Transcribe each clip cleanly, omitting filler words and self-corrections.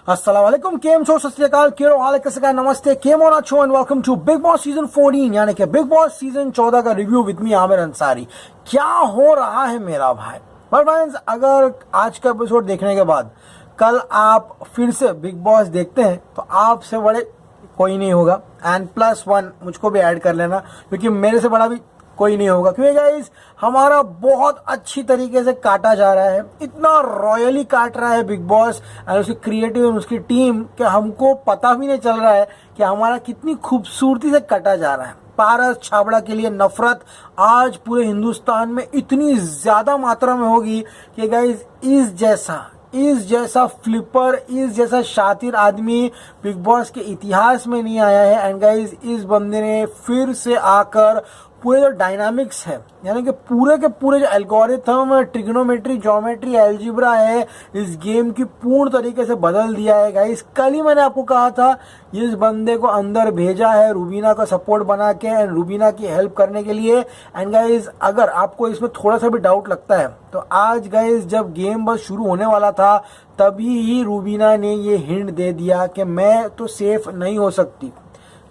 अस्सलामुअलैकुम, केम छो, सत श्री अकाल, केरो हाल है, कैसे का, नमस्ते, केम ऑन अच्छो and welcome to Bigg Boss season 14 यानी कि बिग बॉस सीजन 14 का review with me Aamir Ansari. क्या हो रहा है मेरा भाई। पर फ्रेंड्स, अगर आज का एपिसोड देखने के बाद कल आप फिर से बिग बॉस देखते हैं तो आपसे बड़े कोई नहीं होगा, एंड +1 मुझको भी ऐड कर लेना क्योंकि मेरे से बड़ा भी कोई नहीं होगा। क्योंकि गाइस हमारा बहुत अच्छी तरीके से काटा जा रहा है, इतना रॉयली काट रहा है बिग बॉस और उसकी क्रिएटिव और उसकी टीम कि हमको पता भी नहीं चल रहा है कि हमारा कितनी खूबसूरती से काटा जा रहा है। पारस छाबड़ा के लिए नफरत आज पूरे हिंदुस्तान में इतनी ज्यादा मात्रा में होगी कि गाइस इस जैसा फ्लिपर, इस जैसा शातिर आदमी बिग बॉस के इतिहास में नहीं आया है। एंड गाइस इस बंदे ने फिर से आकर पूरे जो डायनामिक्स है यानी कि पूरे के पूरे जो एल्गोरिथम, ट्रिग्नोमेट्री, ज्योमेट्री, एल्जिब्रा है इस गेम की पूर्ण तरीके से बदल दिया है। गाइस कल ही मैंने आपको कहा था इस बंदे को अंदर भेजा है रूबीना का सपोर्ट बना के एंड रूबीना की हेल्प करने के लिए। एंड गाइस अगर आपको इसमें थोड़ा सा भी डाउट लगता है तो आज गाइस जब गेम बस शुरू होने वाला था तभी ही रूबीना ने ये हिंट दे दिया कि मैं तो सेफ नहीं हो सकती,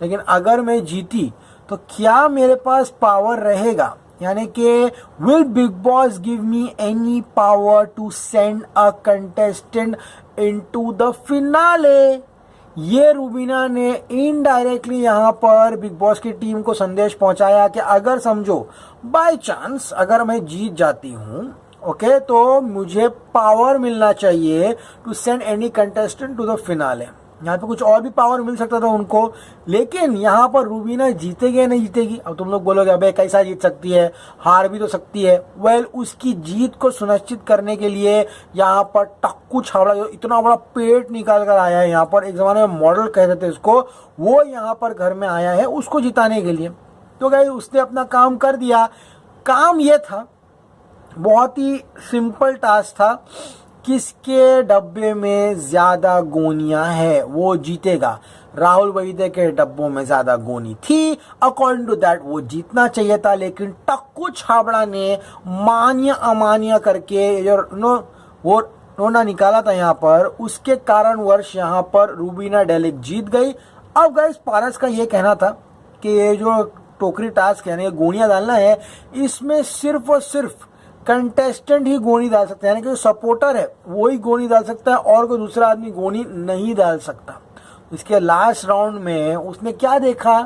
लेकिन अगर मैं जीती तो क्या मेरे पास पावर रहेगा, यानी कि will Bigg Boss give me any power to send a contestant into the finale. ये रूबीना ने इनडायरेक्टली यहाँ पर बिग बॉस की टीम को संदेश पहुंचाया कि अगर समझो बाय चांस अगर मैं जीत जाती हूँ ओके तो मुझे पावर मिलना चाहिए to send any contestant to the finale. यहाँ पे कुछ और भी पावर मिल सकता था उनको, लेकिन यहाँ पर रूबीना जीतेगी या नहीं जीतेगी। अब तुम लोग बोलोगे अबे कैसा जीत सकती है, हार भी तो सकती है। वेल उसकी जीत को सुनिश्चित करने के लिए यहाँ पर टक्कू छावड़ा जो इतना बड़ा पेट निकाल कर आया है, यहाँ पर एक जमाने में मॉडल कहते थे उसको, वो यहाँ पर घर में आया है उसको जिताने के लिए। तो गाइस उसने अपना काम कर दिया। काम ये था, बहुत ही सिंपल टास्क था, किसके डब्बे में ज्यादा गोनियां है वो जीतेगा। राहुल वैद्य के डब्बों में ज्यादा गोनी थी, अकॉर्डिंग टू दैट वो जीतना चाहिए था। लेकिन टक्कू छाबड़ा ने मान्य अमान्य करके जो वो नोना निकाला था यहाँ पर, उसके कारणवश यहाँ पर रूबीना डेलिक जीत गई। अब गाइस पारस का ये कहना था कि ये जो टोकरी टास्क यानी गोनियां डालना है इसमें सिर्फ और सिर्फ कंटेस्टेंट ही गोनी डाल सकते हैं, यानी कि जो सपोर्टर है वो ही गोनी डाल सकता है और कोई दूसरा आदमी गोनी नहीं डाल सकता। इसके लास्ट राउंड में उसने क्या देखा,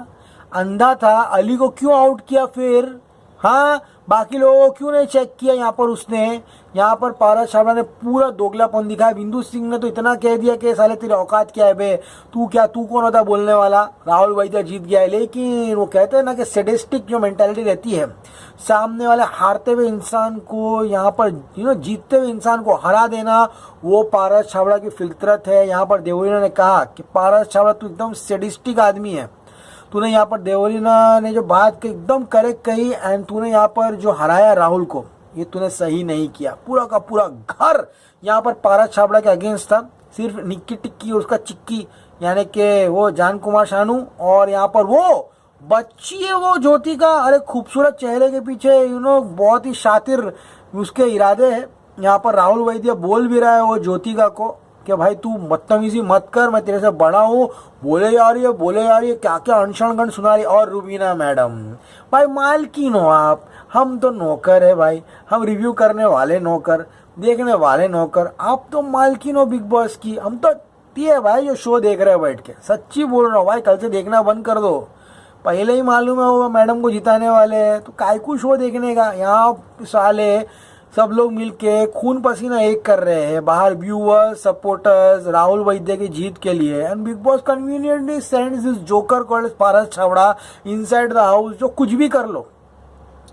अंधा था, अली को क्यों आउट किया, फिर हाँ बाकी लोगों को क्यों नहीं चेक किया। यहाँ पर उसने यहाँ पर पारस छाबड़ा ने पूरा दोगलापन दिखाया। बिंदु सिंह ने तो इतना कह दिया कि साले तेरी औकात क्या है बे, तू कौन होता बोलने वाला। राहुल वैद्य जीत गया है, लेकिन वो कहते हैं ना कि सेडिस्टिक जो मेंटालिटी रहती है, सामने वाले हारते हुए इंसान को यहाँ पर जीतते हुए इंसान को हरा देना, वो पारस छाबड़ा की फितरत है। यहाँ पर देवरीना ने कहा कि पारस छाबड़ा तू एकदम सेडिस्टिक आदमी है, तूने यहाँ पर देवरीना ने जो बात की एकदम करेक्ट कही एंड तूने यहाँ पर जो हराया राहुल को ये तूने सही नहीं किया। पूरा का पूरा घर यहाँ पर पारस छाबड़ा के अगेंस्ट था, सिर्फ निक्की टिक्की उसका चिक्की यानी कि वो जान कुमार शानू और यहाँ पर वो बच्ची है वो ज्योति का, अरे खूबसूरत चेहरे के पीछे बहुत ही शातिर उसके इरादे हैं। यहाँ पर राहुल वैद्य बोल भी रहा है वो ज्योतिका को कि भाई तू बदतमीजी मत कर, मैं तेरे से बड़ा हूँ, बोले जा रही है क्या क्या अनशन सुना रही। और रूबीना मैडम भाई मालकिन हो आप, हम तो नौकर है भाई, हम रिव्यू करने वाले नौकर, देखने वाले नौकर, आप तो मालकिन हो बिग बॉस की। हम तो ये भाई जो शो देख रहे हो बैठ के, सच्ची बोल रहा हूँ भाई, कल से देखना बंद कर दो। पहले ही मालूम है वो मैडम को जिताने वाले हैं तो काय को शो देखने का। यहाँ साले सब लोग मिलके खून पसीना एक कर रहे हैं बाहर, व्यूअर्स, सपोर्टर्स, राहुल वैद्य की जीत के लिए। And big boss conveniently sends this joker called Paras Chhabra inside the house. जो कुछ भी कर लो,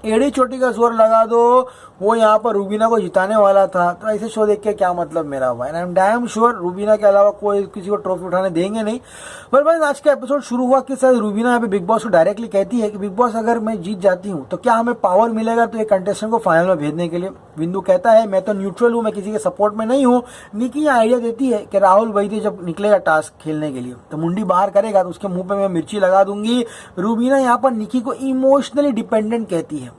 एड़ी चोटी का जोर लगा दो, वो यहाँ पर रूबीना को जिताने वाला था। तो ऐसे शो देख के क्या मतलब मेरा भाई, I am damn sure Rubina के अलावा कोई किसी को ट्रॉफी उठाने देंगे नहीं। पर भाई आज का एपिसोड शुरू हुआ कि शायद रूबीना यहाँ पे बिग बॉस को डायरेक्टली कहती है कि बिग बॉस अगर मैं जीत जाती हूँ तो क्या हमें पावर मिलेगा तो एक कंटेस्टेंट को फाइनल में भेजने के लिए। बिंदु कहता है मैं तो न्यूट्रल हूँ, मैं किसी के सपोर्ट में नहीं हूँ। निकी ये आइडिया देती है कि राहुल वैद्य जब निकलेगा टास्क खेलने के लिए तो मुंडी बाहर करेगा तो उसके मुंह पे मैं मिर्ची लगा दूंगी। रूबीना यहाँ पर निकी को इमोशनली डिपेंडेंट कहती है,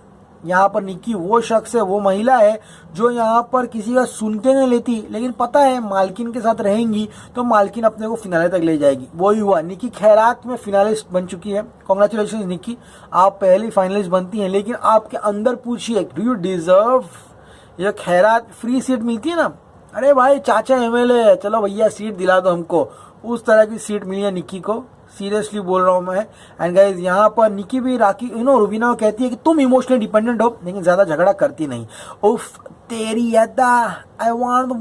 यहाँ पर निक्की वो शख्स है, वो महिला है जो यहाँ पर किसी का सुनते नहीं लेती, लेकिन पता है मालकिन के साथ रहेंगी तो मालकिन अपने को फिनाले तक ले जाएगी। वही हुआ, निक्की खैरात में फिनालिस्ट बन चुकी है। कॉन्ग्रेचुलेशन निक्की, आप पहली फाइनलिस्ट बनती हैं, लेकिन आपके अंदर पूछिए डू यू डिजर्व ये खैरात फ्री सीट मिलती है ना, अरे भाई चाचा एमएलए, चलो भैया सीट दिला दो हमको, उस तरह की सीट मिली है निक्की को, सीरियसली बोल रहा हूँ मैं। एंड गाइज यहाँ पर निक्की भी राखी रुबीना को कहती है कि तुम इमोशनली डिपेंडेंट हो, लेकिन ज्यादा झगड़ा करती नहीं। उफ तेरी अदा आई वांट,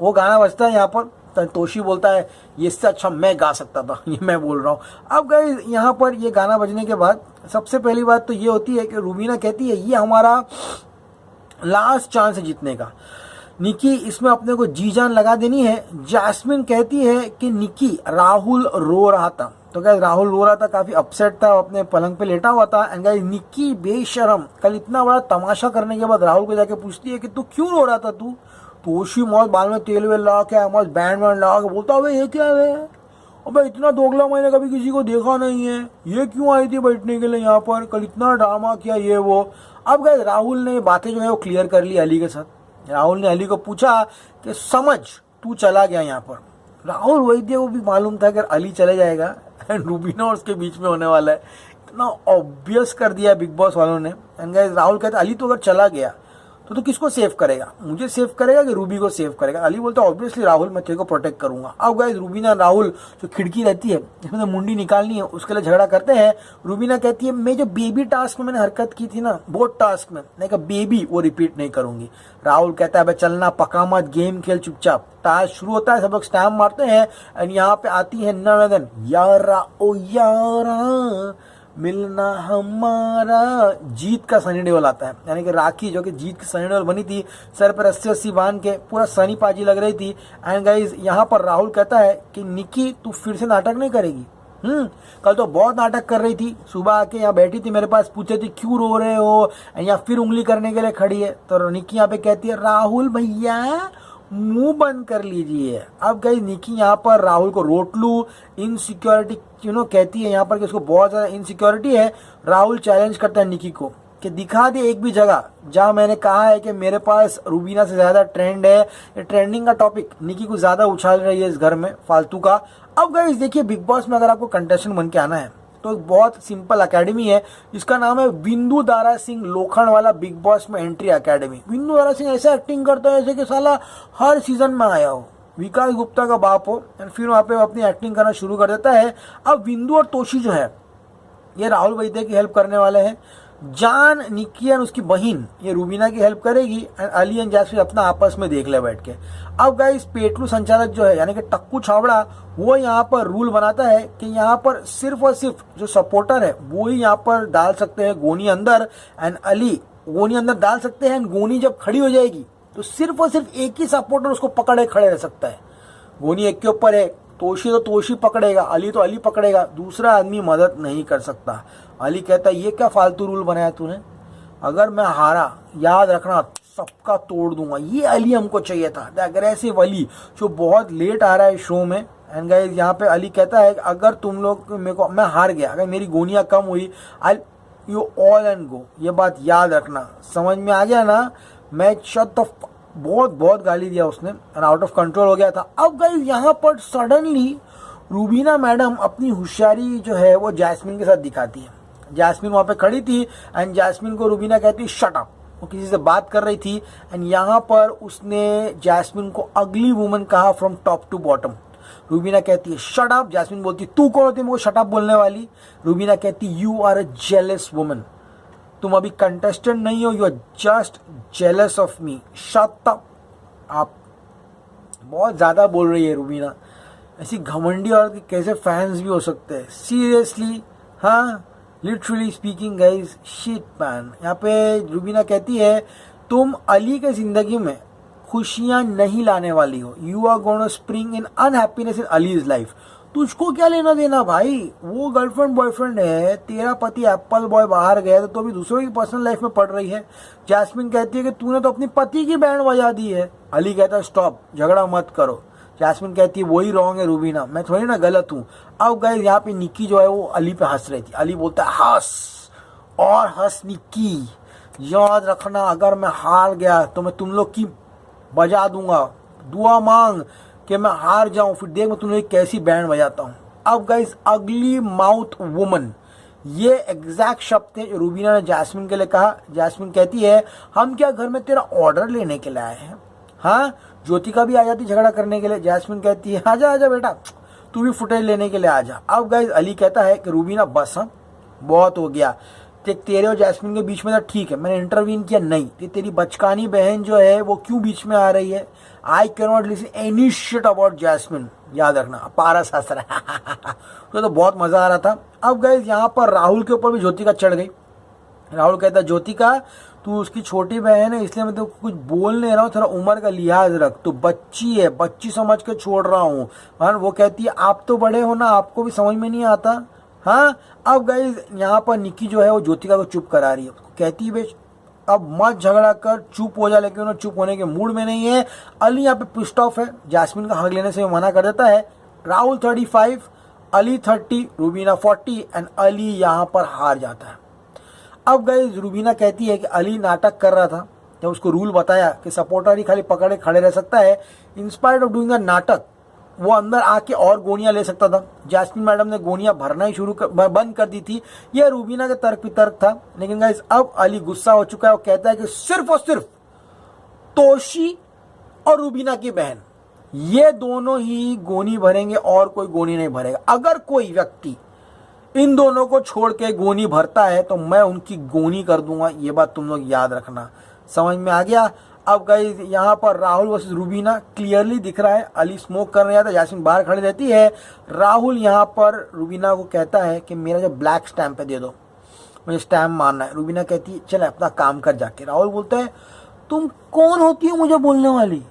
वो गाना बजता है यहाँ पर, तोशी बोलता है ये इससे अच्छा मैं गा सकता था, ये मैं बोल रहा हूँ। अब गाइज यहाँ पर ये गाना बजने के बाद सबसे पहली बात तो ये होती है कि रुबीना कहती है ये हमारा लास्ट चांस है जीतने का, निक्की इसमें अपने को जी जान लगा देनी है। जैस्मिन कहती है कि निक्की राहुल रो रहा था, तो गाइस राहुल रो रहा था, काफी अपसेट था, अपने पलंग पे लेटा हुआ था। एंड गाइस निक्की बेशरम कल इतना बड़ा तमाशा करने के बाद राहुल को जाके पूछती है कि तू क्यों रो रहा था, तू तोशी मौत बाल में तेल वेल लगा के मौत बैंड वैंड लगा के बोलता है ये क्या है, अबे इतना दोगला मैंने कभी किसी को देखा नहीं है, ये क्यों आई थी बैठने के लिए यहाँ पर, कल इतना ड्रामा किया ये वो। अब गाइस राहुल ने बातें जो है वो क्लियर कर ली अली के साथ। राहुल ने अली को पूछा कि समझ तू चला गया यहाँ पर, राहुल वैद्य को भी मालूम था कि अली चले जाएगा एंड रुबीना और उसके बीच में होने वाला है, इतना ऑब्वियस कर दिया बिग बॉस वालों ने। एंड गाइस राहुल कहता अली तो अगर चला गया तो किसको सेव करेगा, मुझे सेव करेगा कि रूबी को सेव करेगा। अली बोलता है ऑब्वियसली राहुल, मैं तेरे को प्रोटेक्ट करूंगा। अब गाइस रुबीना राहुल जो खिड़की रहती है जिसमें तो मुंडी निकालनी है उसके लिए झगड़ा करते हैं। रुबीना कहती है मैं जो बेबी टास्क में मैंने हरकत की थी ना, बोट टास्क में, मैं कहा बेबी वो रिपीट नहीं करूंगी। राहुल कहता है भाई चलना पका मत, गेम खेल चुपचाप। टास्क शुरू होता है, सब लोग स्टैम्प मारते हैं एंड यहाँ पे आती है नवेदन, यारा ओ यारा मिलना हमारा, जीत का सनी देओल आता है, यानी कि राखी जो कि जीत की सनी देओल बनी थी, सर पर रस्सी रस्सी बांध के पूरा सनी पाजी लग रही थी। एंड गाइस यहाँ पर राहुल कहता है कि निक्की तू फिर से नाटक नहीं करेगी, कल तो बहुत नाटक कर रही थी, सुबह आके यहाँ बैठी थी मेरे पास, पूछे थी क्यों रो रहे हो, यहाँ फिर उंगली करने के लिए खड़ी है। तो निक्की यहाँ पे कहती है राहुल भैया मुंह बंद कर लीजिए। अब गई निक्की यहाँ पर राहुल को रोट लू, इनसिक्योरिटी कहती है यहाँ पर कि उसको बहुत ज्यादा इनसिक्योरिटी है। राहुल चैलेंज करता है निक्की को कि दिखा दे एक भी जगह जहां मैंने कहा है कि मेरे पास रुबीना से ज्यादा ट्रेंड है। ये ट्रेंडिंग का टॉपिक निक्की को ज्यादा उछाल रही है इस घर में फालतू का। अब गाइस देखिए बिग बॉस में अगर आपको कंटेस्टेंट बन के आना है तो एक बहुत सिंपल अकेडमी है जिसका नाम है विंदु दारा सिंह लोखंड वाला बिग बॉस में एंट्री अकेडमी। विंदु दारा सिंह ऐसे एक्टिंग करता है जैसे कि साला हर सीजन में आया हो, विकास गुप्ता का बाप हो, एंड फिर वहां पे अपनी एक्टिंग करना शुरू कर देता है। अब विंदु और तोशी जो है ये राहुल वैद्य की हेल्प करने वाले हैं। जान निक्की और उसकी बहन ये रुबीना की हेल्प करेगी एंड अली एंड जैस्मिन अपना आपस में देख ले बैठ के। अब गाइस पेटलू संचालक जो है यानी कि टक्कू छावड़ा वो यहाँ पर रूल बनाता है कि यहाँ पर सिर्फ और सिर्फ जो सपोर्टर है वो ही यहाँ पर डाल सकते हैं गोनी अंदर, एंड अली गोनी अंदर डाल सकते हैं। गोनी जब खड़ी हो जाएगी तो सिर्फ और सिर्फ एक ही सपोर्टर उसको पकड़े खड़े रह सकता है। गोनी एक के ऊपर है, तोशी तो तोशी पकड़ेगा, अली तो अली पकड़ेगा, दूसरा आदमी मदद नहीं कर सकता। अली कहता है ये क्या फालतू रूल बनाया तूने, अगर मैं हारा याद रखना सबका तोड़ दूंगा। ये अली हमको चाहिए था, द अग्रेसिव अली जो बहुत लेट आ रहा है शो में। एंड गाइस यहाँ पे अली कहता है अगर तुम लोग मेरे को, मैं हार गया, अगर मेरी गोनियां कम हुई आई यू ऑल एंड गो, ये बात याद रखना। समझ में आ गया ना, मैं बहुत गाली दिया उसने, आउट ऑफ कंट्रोल हो गया था। अब गाइस यहाँ पर सडनली रुबीना मैडम अपनी होशियारी जो है वो जैस्मिन के साथ दिखाती है। जैस्मिन वहां पे खड़ी थी एंड जैस्मिन को रुबीना कहती शट अप, वो किसी से बात कर रही थी एंड यहाँ पर उसने जैस्मिन को अगली वुमन कहा from top to bottom. Rubina कहती है शट अप, जैस्मिन बोलती तू कौन होती है मुझे शट अप बोलने वाली। रुबीना कहती you are a jealous woman, तुम अभी कंटेस्टेंट नहीं हो, you are just jealous of me, shut up. आप बहुत ज्यादा बोल रही है रुबीना, ऐसी घमंडी और कैसे फैंस भी हो सकते हैं सीरियसली। हाँ literally speaking guys shit man. यहाँ पे रुबीना कहती है तुम अली के जिंदगी में खुशियां नहीं लाने वाली हो, you are gonna spring in unhappiness in Aly's life. तुझको क्या लेना देना भाई, वो गर्लफ्रेंड बॉयफ्रेंड है, तेरा पति एप्पल बॉय बाहर गया तो अभी दूसरों की पर्सनल लाइफ में पड़ रही है। जैस्मिन कहती है कि तूने तो अपनी पति की बैंड बजा दी है। अली कहता है स्टॉप, झगड़ा मत करो। जैस्मिन कहती है वही रॉन्ग है रुबीना, मैं थोड़ी ना गलत हूँ। अब गाइस यहाँ पे निक्की जो है वो अली पे हंस रही थी। अली बोलता है हंस और हंस निक्की, याद रखना अगर मैं हार गया तो मैं तुम लोग की बजा दूंगा, दुआ मांग कि मैं हार जाऊं, फिर देख मैं तुम लोग कैसी बैंड बजाता हूं। अब गाइस अगली माउथ वुमन, ये एग्जैक्ट शब्द थे जो रूबीना ने जैस्मिन के लिए कहा। जैस्मिन कहती है हम क्या घर में तेरा ऑर्डर लेने के लिए आए हैं? हाँ, ज्योतिका भी आ जाती झगड़ा करने के लिए। जैस्मिन कहती है आजा आजा बेटा, तू भी फुटेज लेने के लिए आ जा। अब गाइस अली कहता है कि रूबीना बस, हाँ बहुत हो गया, तेरे और जैस्मिन के बीच में था ठीक है, मैंने इंटरवीन किया नहीं, तेरी बचकानी बहन जो है वो क्यों बीच में आ रही है? I can not listen any shit about Jasmin, याद रखना। पारस हंस रहा है तो बहुत मजा आ रहा था। अब गाइस यहाँ पर राहुल के ऊपर भी ज्योतिका चढ़ गई। राहुल कहता है ज्योतिका तू उसकी छोटी बहन है इसलिए मैं तो कुछ बोल नहीं रहा हूँ, थोड़ा उम्र का लिहाज रख, तू बच्ची है, बच्ची समझ के छोड़ रहा हूँ। वो कहती है आप तो बड़े हो ना, आपको भी समझ में नहीं आता? हाँ। अब गाइस यहाँ पर निक्की जो है वो ज्योतिका को चुप करा रही है, कहती है बेश अब मत झगड़ा कर, चुप हो जा, लेकिन उन्हें चुप होने के मूड में नहीं है। अली यहाँ पे पिस्ड ऑफ है, जैस्मिन का हक लेने से मना कर देता है। राहुल 35, अली 30, रूबीना 40 एंड अली यहाँ पर हार जाता है। अब गाइस रूबीना कहती है कि अली नाटक कर रहा था, जब उसको रूल बताया कि सपोर्टर ही खाली पकड़े खड़े रह सकता है, इंस्पायर्ड ऑफ डूइंग द नाटक वो अंदर आके और गोनियां ले सकता था। जैस्मिन मैडम ने गोनियां भरना ही बंद कर दी थी। यह रूबीना का तर्क वितर्क था, लेकिन गाइस अब अली गुस्सा हो चुका है। वो कहता है कि सिर्फ और सिर्फ तोशी और रूबीना की बहन ये दोनों ही गोनी भरेंगे और कोई गोनी नहीं भरेगा। अगर कोई व्यक्ति इन दोनों को छोड़ के गोनी भरता है तो मैं उनकी गोनी कर दूंगा, ये बात तुम लोग याद रखना। समझ में आ गया? अब गाइस यहाँ पर राहुल वर्सेस रूबीना क्लियरली दिख रहा है। अली स्मोक करने जाता है, जैस्मिन बाहर खड़ी रहती है। राहुल यहाँ पर रूबीना को कहता है कि मेरा जो ब्लैक स्टैम्प है दे दो, मुझे स्टैम्प मारना है। रूबीना कहती है चल अपना काम कर जाके। राहुल बोलता है तुम कौन होती हो मुझे बोलने वाली,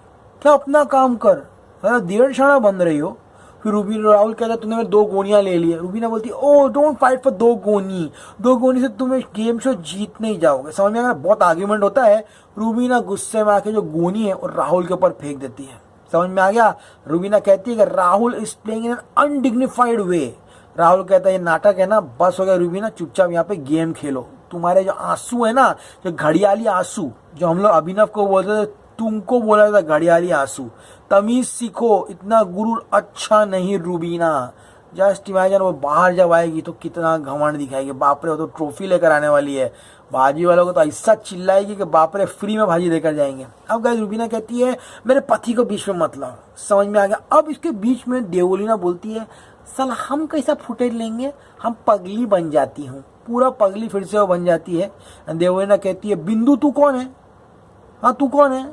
क्या अपना काम कर, डेढ़ शाना बन रही हो। फिर राहुल कहता है तुमने 2 गोनियां ले ली है। रूबीना बोलती है ओ डोंट फाइट फॉर 2 गोनी से तुम्हें गेम शो जीत नहीं जाओगे। समझ में आ गया? बहुत आर्ग्यूमेंट होता है। रूबीना गुस्से में आके जो गोनी है और राहुल के ऊपर फेंक देती है। समझ में आ गया? रूबीना कहती है कि Rahul is playing in an undignified way. Rahul कहता है ये नाटक है ना, बस हो गया रूबीना, चुपचाप यहाँ पे गेम खेलो। तुम्हारे जो आंसू है ना, जो घड़ियाली आंसू, जो हम लोग अभिनव को बोलते थे, तुमको बोला था घड़ियाली आंसू। तमीज सीखो, इतना गुरूर अच्छा नहीं रूबीना। जस्ट इमेजिन वो बाहर जब आएगी तो कितना घमंड दिखाएगी, बाप रे वो तो ट्रॉफी लेकर आने वाली है। भाजी वालों को तो ऐसा चिल्लाएगी कि बाप रे फ्री में भाजी देकर जाएंगे। अब गाइस रूबीना कहती है मेरे पति को बीच में मत लाओ। समझ में आ गया? अब इसके बीच में देवोलीना बोलती है साला हम कैसा फुटेज लेंगे, हम पगली बन जाती हूँ, पूरा पगली फिर से वो बन जाती है। देवोलीना कहती है बिंदु तू कौन है? हाँ तू कौन है,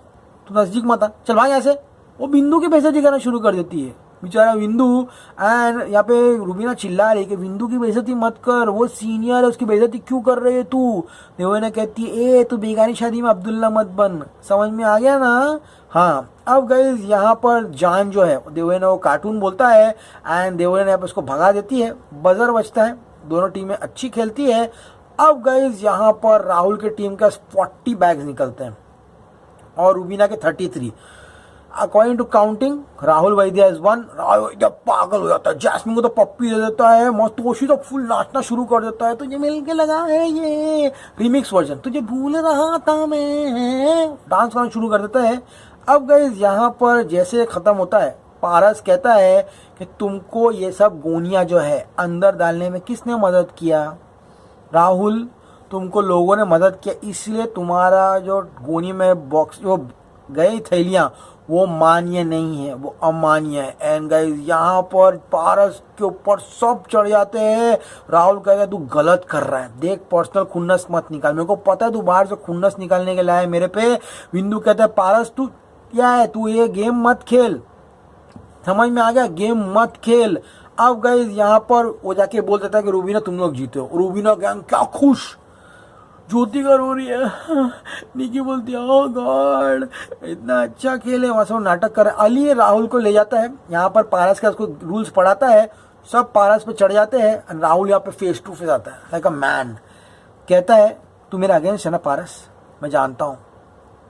तू नजदीक मत आ, चल भाई ऐसे। वो बिंदु की बेइज्जती करना शुरू कर देती है, बेचारा बिंदु। एंड यहाँ पे रूबीना चिल्ला रही कि बिंदु की बेइज्जती मत कर, वो सीनियर है, उसकी बेइज्जती क्यों कर रही है तू? देवोलीना कहती है ए तू बेगानी शादी में अब्दुल्ला मत बन। समझ में आ गया ना? हाँ। अब गाइस यहाँ पर जान जो है देवोलीना वो कार्टून बोलता है एंड देवोलीना यहाँ पे उसको भगा देती है। बजर बजता है, दोनों टीमें अच्छी खेलती है। अब गाइस यहाँ पर राहुल की टीम का 40 बैग्स निकलते हैं और रूबीना के 33। अकॉर्डिंग टू काउंटिंग राहुल वैद्या इज 1। राहुल वैद्या पागल हो जाता है, जैस्मिन को तो पप्पी दे देता है, तोशी तो फुल नाचना शुरू कर देता है, तुझे मिल के लगा है ये रिमिक्स वर्जन, तुझे भूल रहा था मैं, डांस करना शुरू कर देता है। अब गाइस यहाँ पर जैसे खत्म होता है, पारस कहता है कि तुमको ये सब गोनियां जो है अंदर डालने में किसने मदद किया? राहुल, तुमको लोगों ने मदद किया, इसलिए तुम्हारा जो गोनी में बॉक्स जो गई थैलियां वो मान्य नहीं है, वो अमान्य है। एंड गाइस यहाँ पर पारस के ऊपर सब चढ़ जाते हैं। राहुल कहता है तू गलत कर रहा है, देख पर्सनल खुन्नस मत निकाल, मेरे को पता है तू बाहर से खुन्नस निकालने के लिए आया मेरे पे। बिंदु कहता है पारस तू क्या है, तू ये गेम मत खेल। समझ में आ गया? गेम मत खेल। अब गाइस यहाँ पर वो जाके बोल देता है कि रूबीना तुम लोग जीते हो। रूबीना गैंग क्या खुश, ज्योतिका रो रही है। निकी बोलती है ओह गॉड इतना अच्छा खेले, वहां से वो नाटक कर रहे। अली राहुल को ले जाता है, यहाँ पर पारस का उसको रूल्स पढ़ाता है, सब पारस पे चढ़ जाते हैं। राहुल यहाँ पे फेस टू फेस आता है लाइक अ मैन, कहता है तू मेरा अगेंस्ट है ना पारस, मैं जानता हूँ,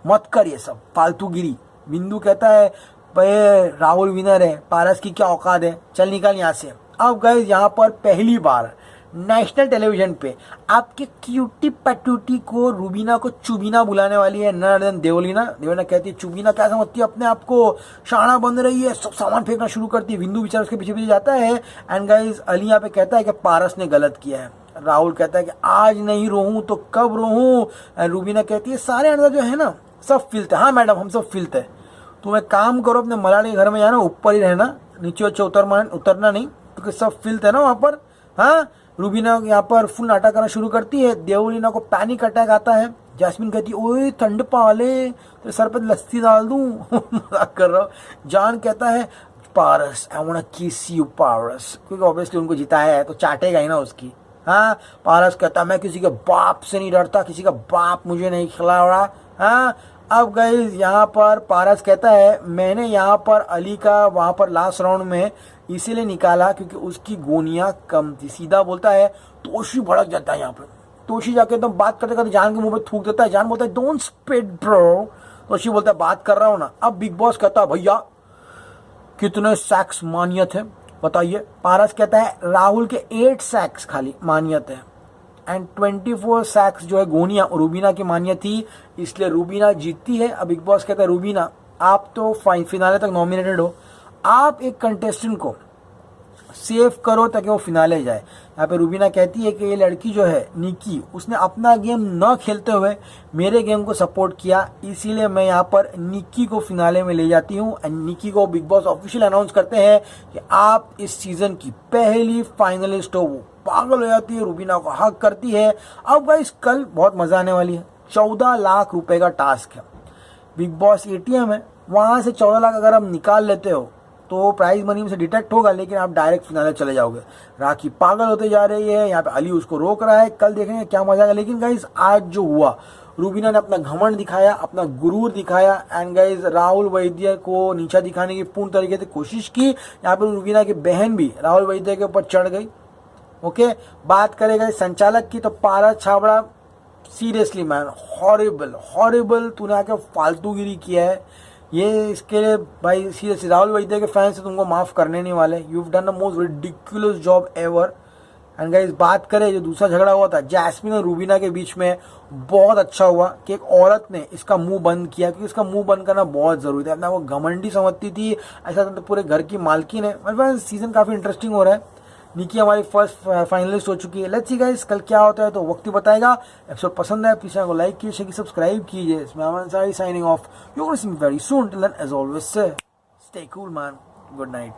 मत कर ये सब फालतूगिरी। बिंदु कहता है भाई राहुल विनर है, पारस की क्या औकात है, चल निकल यहाँ से। अब गाइस यहाँ पर पहली बार नेशनल टेलीविजन पे आपके क्यूटी पटूटी को रूबीना को चुबीना बुलाने वाली है, नर देन देवलीना। देवलीना कहती है चुबीना क्या समझती है अपने आप को, शाना बन रही है, सब सामान फेंकना शुरू करती है। बिंदु बेचारा उसके पीछे पीछे जाता है। एंड गाइस अली यहाँ पे कहता है कि पारस ने गलत किया है। राहुल कहता है कि आज नहीं रोहूं तो कब रोहूं। एंड रूबीना कहती है सारे अंदर जो है ना सब फिल्थ है। हाँ मैडम हम सब फिल्थ है, तुम एक काम करो अपने मलाड़ी के घर में जाना, ऊपर ही रहना, नीचे नीचे उतरना नहीं, क्योंकि सब फिल्थ है ना वहाँ पर। हाँ रूबीना यहाँ पर फुल नाटक करना शुरू करती है। देवलीना को पैनिक अटैक आता है। जैस्मिन कहती है ओए ठंड पाले तो सर पर लस्सी डाल दूं। मजाक कर रहा हूँ। जॉन कहता है पारस आई वांट टू किस यू पारस, क्योंकि ऑब्वियसली उनको जिताया है तो चाटेगा ही ना उसकी। हाँ पारस कहता मैं किसी के बाप से नहीं डरता, किसी का बाप मुझे नहीं खिला रहा। हाँ अब गाइस यहाँ पर पारस कहता है मैंने यहाँ पर अली का वहाँ पर लास्ट राउंड में इसीलिए निकाला क्योंकि उसकी गोनियां कम थी। सीधा बोलता है। तोशी भड़क जाता है यहाँ पे। तोशी जाके एकदम बात करते करते जान के मुंह पे थूक देता है। जान बोलता है डोंट स्पिट ब्रो। तोशी बोलता है बात कर रहा हूँ ना। अब बिग बॉस कहता है भैया कितने सैक्स मानियत है बताइए। पारस कहता है राहुल के 8 सैक्स खाली मानियत है एंड 24 सैक्स जो है गोनिया रूबीना की मानियत थी, इसलिए रूबीना जीतती है। अब बिग बॉस कहता है रूबीना आप तो फिनाले तक नॉमिनेटेड हो, आप एक कंटेस्टेंट को सेव करो ताकि वो फिनाले जाए। यहाँ पे रूबीना कहती है कि ये लड़की जो है निकी, उसने अपना गेम न खेलते हुए मेरे गेम को सपोर्ट किया, इसीलिए मैं यहाँ पर निकी को फिनाले में ले जाती हूँ। एंड निकी को बिग बॉस ऑफिशियल अनाउंस करते हैं कि आप इस सीजन की पहली फाइनलिस्ट हो। वो पागल हो जाती है, रूबीना को हक करती है। अब गाइस कल बहुत मजा आने वाली है। 14 लाख रुपए का टास्क है। बिग बॉस एटीएम है, वहां से 14 लाख अगर आप निकाल लेते हो तो प्राइज मनी में से डिटेक्ट होगा, लेकिन आप डायरेक्ट फिनाले चले जाओगे। राखी पागल होते जा रही है, यहाँ पे अली उसको रोक रहा है। कल देखेंगे क्या मजा आएगा। लेकिन गाइस आज जो हुआ, रूबीना ने अपना घमंड दिखाया, अपना गुरूर दिखाया एंड गाइस राहुल वैद्य को नीचा दिखाने की पूर्ण तरीके से कोशिश की। यहाँ पे रूबीना की बहन भी राहुल वैद्य के ऊपर चढ़ गई। ओके बात करेगा संचालक की तो Paras Chhabra seriously man horrible तूने आके फालतूगिरी किया है। ये इसके लिए भाई सीरियसली राहुल वैद्य के फैंस से तुमको माफ करने नहीं वाले। You have done the most ridiculous job ever. And guys बात करें जो दूसरा झगड़ा हुआ था जैस्मिन और रूबीना के बीच में, बहुत अच्छा हुआ कि एक औरत ने इसका मुंह बंद किया, क्योंकि इसका मुंह बंद करना बहुत जरूरी है। अपना वो घमंडी समझती थी, ऐसा तो पूरे घर की मालकिन है। मतलब सीजन काफी इंटरेस्टिंग हो रहा है। निकी हमारी फर्स्ट फाइनलिस्ट हो चुकी है। लेट्स सी गाइस कल क्या होता है तो वक्त ही बताएगा। एपिसोड पसंद है प्लीज चैनल को लाइक कीजिए, सब्सक्राइब कीजिए। इसमें Aman Ansari signing off. You will see me very soon. Till then as always say stay cool man. Good night.